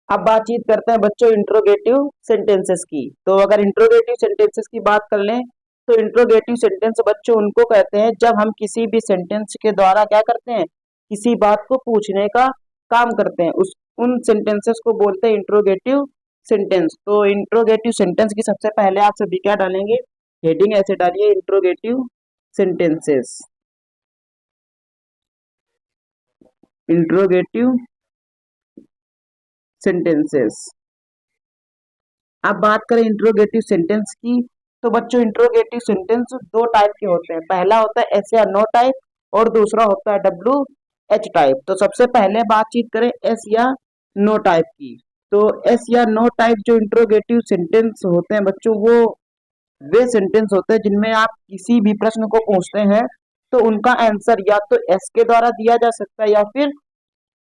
अब बातचीत करते हैं बच्चों इंट्रोगेटिव सेंटेंसेस की। तो अगर इंट्रोगेटिव सेंटेंसेस की बात कर लें तो इंट्रोगेटिव सेंटेंस बच्चों उनको कहते हैं जब हम किसी भी सेंटेंस के द्वारा क्या करते हैं, किसी बात को पूछने का काम करते हैं, उस उन सेंटेंसेस को बोलते हैं इंट्रोगेटिव सेंटेंस। तो इंट्रोगेटिव सेंटेंस की सबसे पहले आप सभी क्या डालेंगे, हेडिंग ऐसे डालिए इंट्रोगेटिव सेंटेंसेस, इंट्रोगेटिव सेंटेंसेस। अब बात करें इंट्रोगेटिव सेंटेंस की तो बच्चों इंट्रोगेटिव सेंटेंस दो टाइप के होते हैं, पहला होता है एस या नो टाइप और दूसरा होता है डब्ल्यू एच टाइप। तो सबसे पहले बातचीत करें एस या नो टाइप की। तो एस या नो टाइप जो इंट्रोगेटिव सेंटेंस होते हैं बच्चों, वो वे सेंटेंस होते हैं जिनमें आप किसी भी प्रश्न को पूछते हैं तो उनका आंसर या तो एस के द्वारा दिया जा सकता है या फिर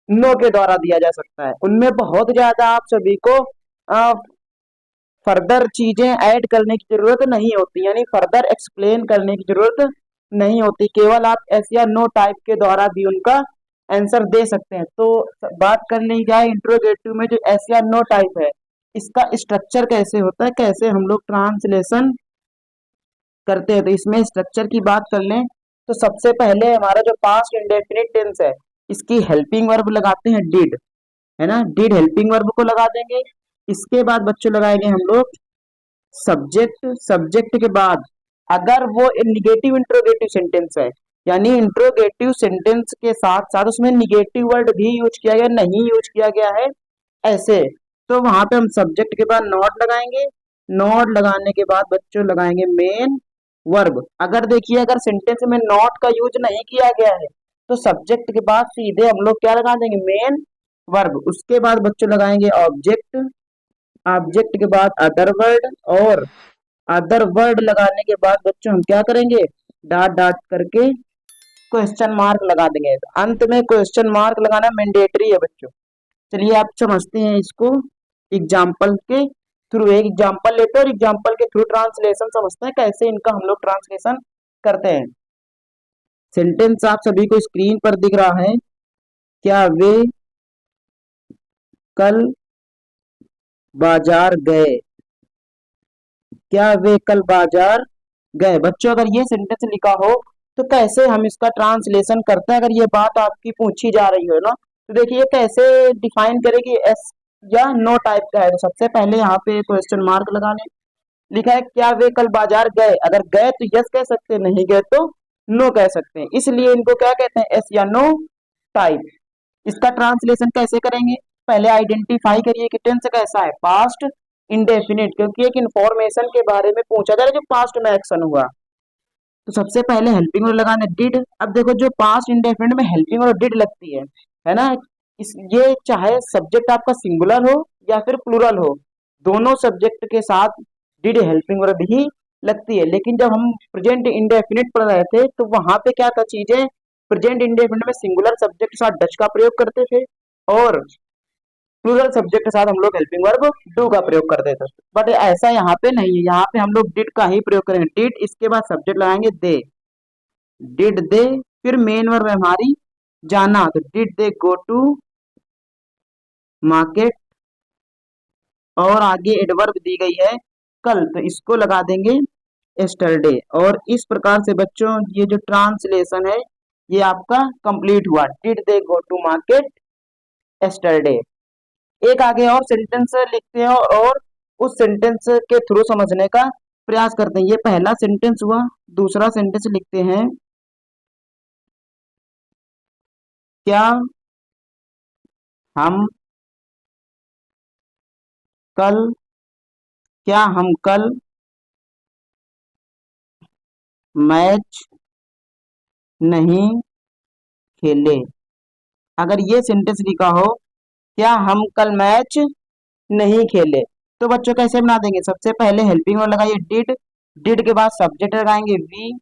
नो के द्वारा दिया जा सकता है। उनमें बहुत ज्यादा आप सभी को फर्दर चीजें ऐड करने की जरूरत नहीं होती, यानी फर्दर एक्सप्लेन करने की जरूरत नहीं होती, केवल आप एस या नो टाइप के द्वारा भी उनका आंसर दे सकते हैं। तो बात करने की जाए इंट्रोगेटिव में जो एस या नो टाइप है, इसका स्ट्रक्चर कैसे होता है, कैसे हम लोग ट्रांसलेशन करते हैं। तो इसमें स्ट्रक्चर की बात कर लें तो सबसे पहले हमारा जो पास्ट इंडेफिनिट टेंस है, इसकी हेल्पिंग वर्ब लगाते हैं डिड, है ना, डिड हेल्पिंग वर्ब को लगा देंगे। इसके बाद बच्चों लगाएंगे हम लोग सब्जेक्ट, सब्जेक्ट के बाद अगर वो निगेटिव इंट्रोगेटिव सेंटेंस है, यानी इंट्रोगेटिव सेंटेंस के साथ साथ उसमें निगेटिव वर्ड भी यूज किया गया, नहीं यूज किया गया है ऐसे, तो वहां पे हम सब्जेक्ट के बाद नॉट लगाएंगे। नॉट लगाने के बाद बच्चों लगाएंगे मेन वर्ब। अगर देखिए अगर सेंटेंस में नॉट का यूज नहीं किया गया है तो सब्जेक्ट के बाद सीधे हम लोग क्या लगा देंगे, मेन वर्ब। उसके बाद बच्चों लगाएंगे ऑब्जेक्ट, ऑब्जेक्ट के बाद अदर वर्ड, और अदर वर्ड लगाने के बाद बच्चों हम क्या करेंगे, डॉट डॉट करके क्वेश्चन मार्क लगा देंगे। अंत में क्वेश्चन मार्क लगाना मैंडेटरी है बच्चों। चलिए आप समझते हैं इसको एग्जाम्पल के थ्रू, एक एग्जाम्पल लेते हैं और एग्जाम्पल के थ्रू ट्रांसलेशन समझते हैं कैसे इनका हम लोग ट्रांसलेशन करते हैं। सेंटेंस आप सभी को स्क्रीन पर दिख रहा है, क्या वे कल बाजार गए, क्या वे कल बाजार गए। बच्चों अगर ये सेंटेंस लिखा हो तो कैसे हम इसका ट्रांसलेशन करते हैं, अगर ये बात आपकी पूछी जा रही हो ना, तो देखिए कैसे डिफाइन करें कि एस या नो टाइप का है। तो सबसे पहले यहाँ पे क्वेश्चन मार्क लगा लें, लिखा है क्या वे कल बाजार गए, अगर गए तो यस कह सकते हैं, नहीं गए तो नो कह सकते हैं, इसलिए इनको क्या कहते हैं, एस या नो टाइप। इसका ट्रांसलेशन कैसे करेंगे, पहले आइडेंटिफाई करिए कि टेंस कैसा है, पास्ट इंडेफिनिट, क्योंकि एक इंफॉर्मेशन के बारे में पूछा जा रहा है जो पास्ट में एक्शन हुआ। तो सबसे पहले हेल्पिंग वर्ब लगाना डिड। अब देखो जो पास्ट इंडेफिनिट में हेल्पिंग वर्ब डिड लगती है ना, इस ये चाहे सब्जेक्ट आपका सिंगुलर हो या फिर प्लूरल हो, दोनों सब्जेक्ट के साथ डिड हेल्पिंग वर्ब ही लगती है। लेकिन जब हम प्रेजेंट इंडेफिनिट पढ़ रहे थे तो वहां पे क्या था चीजें, प्रेजेंट इंडेफिनिट में सिंगुलर सब्जेक्ट के साथ डच का प्रयोग करते थे और प्लूरल सब्जेक्ट के साथ हम लोग हेल्पिंग वर्ब डू का प्रयोग करते थे। बट ऐसा यहाँ पे नहीं है, यहाँ पे हम लोग डिड का ही प्रयोग करेंगे, डिड, इसके बाद सब्जेक्ट लगाएंगे दे, डिड दे, फिर मेन वर्ब है हमारी जाना, तो did they go to market, और आगे एडवर्ब दी गई है कल, तो इसको लगा देंगे एस्टरडे। और इस प्रकार से बच्चों ये जो ट्रांसलेशन है ये आपका कंप्लीट हुआ, did they go to market yesterday. एक आगे और सेंटेंस लिखते हैं और उस सेंटेंस के थ्रू समझने का प्रयास करते हैं। ये पहला सेंटेंस हुआ, दूसरा सेंटेंस लिखते हैं, क्या हम कल, क्या हम कल मैच नहीं खेले। अगर ये सेंटेंस लिखा हो क्या हम कल मैच नहीं खेले, तो बच्चों कैसे बना देंगे, सबसे पहले हेल्पिंग वर्ब लगाइए डिड, डिड के बाद सब्जेक्ट लगाएंगे वी,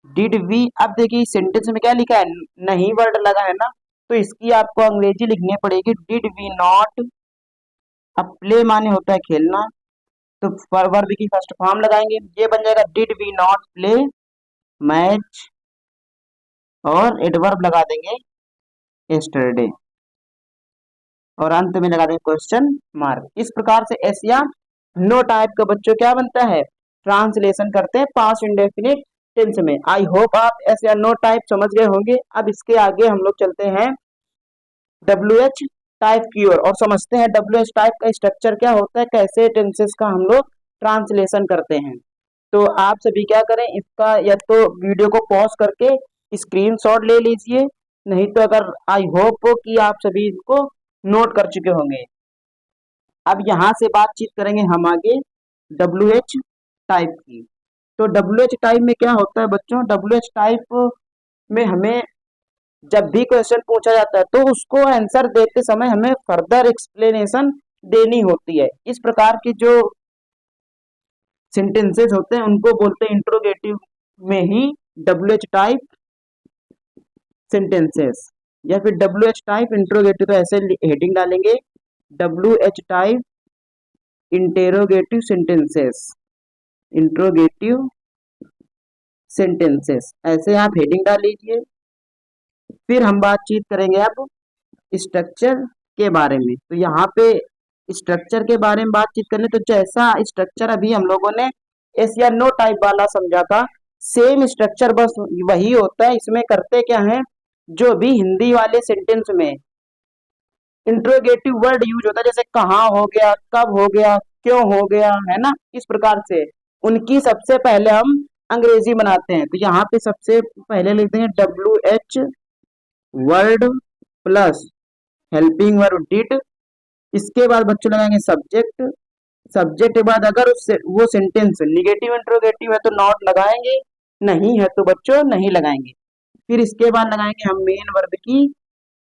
डिड वी। अब देखिए सेंटेंस में क्या लिखा है, नहीं वर्ड लगा है ना, तो इसकी आपको अंग्रेजी लिखनी पड़ेगी, डिड वी नॉट। अब प्ले माने होता है खेलना, तो वर्ब की फर्स्ट फॉर्म लगाएंगे, ये बन जाएगा did we not play match, और एडवर्ब लगा देंगे यस्टरडे। और अंत में लगा देंगे क्वेश्चन मार्क। इस प्रकार से एस या नो टाइप का बच्चों क्या बनता है, ट्रांसलेशन करते हैं पास्ट इंडेफिनिट टेंस में। आई होप आप एस या नो टाइप समझ गए होंगे। अब इसके आगे हम लोग चलते हैं डब्ल्यू एच टाइप की ओर और समझते हैं डब्ल्यू एच टाइप का स्ट्रक्चर क्या होता है, कैसे टेंसेस का हम लोग ट्रांसलेशन करते हैं। तो आप सभी क्या करें, इसका या तो वीडियो को पॉज करके स्क्रीनशॉट ले लीजिए, नहीं तो अगर आई होप कि आप सभी इसको नोट कर चुके होंगे। अब यहाँ से बातचीत करेंगे हम आगे डब्ल्यू एच टाइप की। तो डब्ल्यू एच टाइप में क्या होता है बच्चों, डब्ल्यू एच टाइप में हमें जब भी क्वेश्चन पूछा जाता है तो उसको आंसर देते समय हमें फर्दर एक्सप्लेनेशन देनी होती है। इस प्रकार के जो सेंटेंसेस होते हैं उनको बोलते हैं इंट्रोगेटिव में ही डब्ल्यू एच टाइप सेंटेंसेस, या फिर डब्ल्यू एच टाइप इंट्रोगेटिव। तो ऐसे हेडिंग डालेंगे W H type interrogative sentences, interrogative sentences, ऐसे आप हेडिंग डाल लीजिए। फिर हम बातचीत करेंगे अब स्ट्रक्चर के बारे में। तो यहाँ पे स्ट्रक्चर के बारे में बातचीत करने, तो जैसा स्ट्रक्चर अभी हम लोगों ने एस या नो टाइप वाला समझा था, सेम स्ट्रक्चर बस वही होता है। इसमें करते क्या है, जो भी हिंदी वाले सेंटेंस में इंट्रोगेटिव वर्ड यूज होता है, जैसे कहाँ हो गया, कब हो गया, क्यों हो गया, है ना, इस प्रकार से उनकी सबसे पहले हम अंग्रेजी बनाते हैं। तो यहाँ पे सबसे पहले लिखते हैं W H word plus helping verb did. इसके बाद बच्चों लगाएंगे सब्जेक्ट, सब्जेक्ट के बाद अगर उससे वो सेंटेंस निगेटिव इंट्रोगेटिव है तो नॉट लगाएंगे, नहीं है तो बच्चों नहीं लगाएंगे। फिर इसके बाद लगाएंगे हम मेन वर्ब की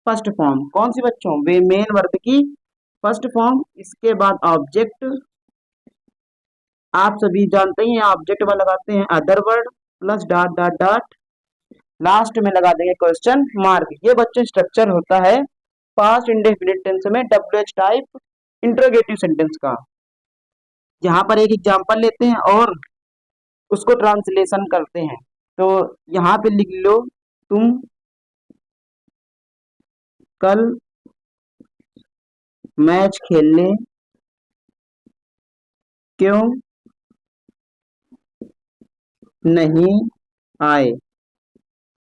फर्स्ट फॉर्म, कौन सी बच्चों, वे मेन वर्ब की फर्स्ट फॉर्म। इसके बाद ऑब्जेक्ट, आप सभी जानते ही हैं ऑब्जेक्ट में लगाते हैं other word plus dot dot dot, last में लगा देंगे क्वेश्चन मार्क। ये बच्चों स्ट्रक्चर होता है पास्ट इंडेफिनिट टेंस में W H type interrogative sentence का। यहाँ पर एक एग्जांपल लेते हैं और उसको ट्रांसलेशन करते हैं। तो यहाँ पे लिख लो, तुम कल मैच खेलने क्यों नहीं आए,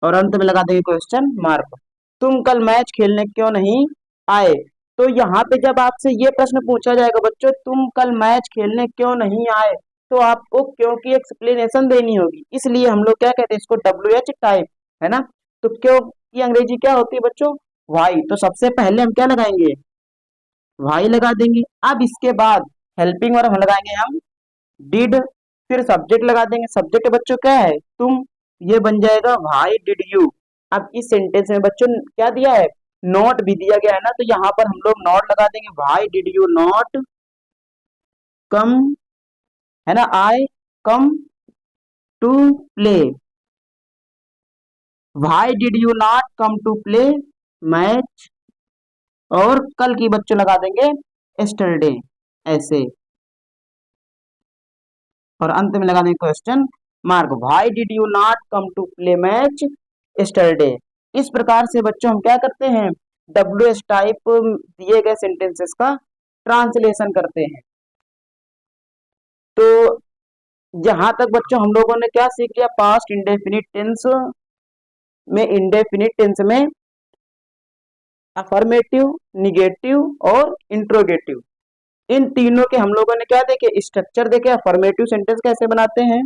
और अंत में लगा देंगे क्वेश्चन मार्क। तुम कल मैच खेलने क्यों नहीं आए। तो यहाँ पे जब आपसे ये प्रश्न पूछा जाएगा बच्चों, तुम कल मैच खेलने क्यों नहीं आए, तो आपको क्यों की एक्सप्लेनेशन देनी होगी। इसलिए हम लोग क्या कहते हैं इसको डब्ल्यू एच टाइप, है ना। तो क्यों की अंग्रेजी क्या होती है बच्चों, वाई। तो सबसे पहले हम क्या लगाएंगे, वाई लगा देंगे। अब इसके बाद हेल्पिंग वर्ब लगाएंगे हम डिड, फिर सब्जेक्ट लगा देंगे। सब्जेक्ट बच्चों क्या है, तुम, ये बन जाएगा व्हाई डिड यू। अब इस सेंटेंस में बच्चों क्या दिया है, नॉट भी दिया गया है ना, तो यहाँ पर हम लोग नॉट लगा देंगे, why did you not come, है ना, I come to play, why did you not come to play match, और कल की बच्चों लगा देंगे एस्टरडे, ऐसे, और अंत में लगा देंगे question mark, why did you not come to play match yesterday. इस प्रकार से बच्चों हम क्या करते हैं, डब्ल्यू एस टाइप दिए गए सेंटेंसेस का ट्रांसलेशन करते हैं। तो जहां तक बच्चों हम लोगों ने क्या सीख लिया, पास्ट इंडेफिनिट टेंस में, इंडेफिनिट टेंस में अफर्मेटिव, निगेटिव और इंट्रोगेटिव, इन तीनों के हम लोगों ने क्या देखे, स्ट्रक्चर देखे। अफर्मेटिव सेंटेंस कैसे बनाते हैं,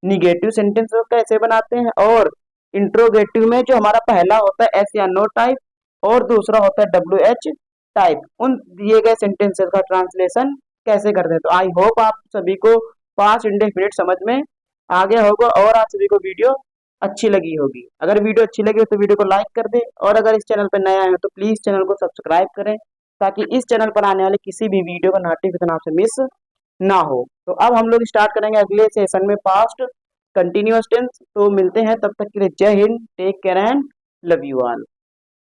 निगेटिव सेंटेंस कैसे बनाते हैं, और इंट्रोगेटिव में जो हमारा पहला होता है एस या नो टाइप और दूसरा होता है डब्ल्यू एच टाइप, उन दिए गए सेंटेंसेस का ट्रांसलेशन कैसे करते हैं। तो आई होप आप सभी को पास्ट इंडेफिनिट समझ में आ गया होगा और आप सभी को वीडियो अच्छी लगी होगी। अगर वीडियो अच्छी लगी हो तो वीडियो को लाइक कर दे, और अगर इस चैनल पर नया है तो प्लीज चैनल को सब्सक्राइब करें, ताकि इस चैनल पर आने वाले किसी भी वीडियो का नोटिफिकेशन आपसे मिस ना हो। तो अब हम लोग स्टार्ट करेंगे अगले सेशन में पास्ट कंटिन्यूअस टेंस। तो मिलते हैं, तब तक के लिए जय हिंद, take care and love you all.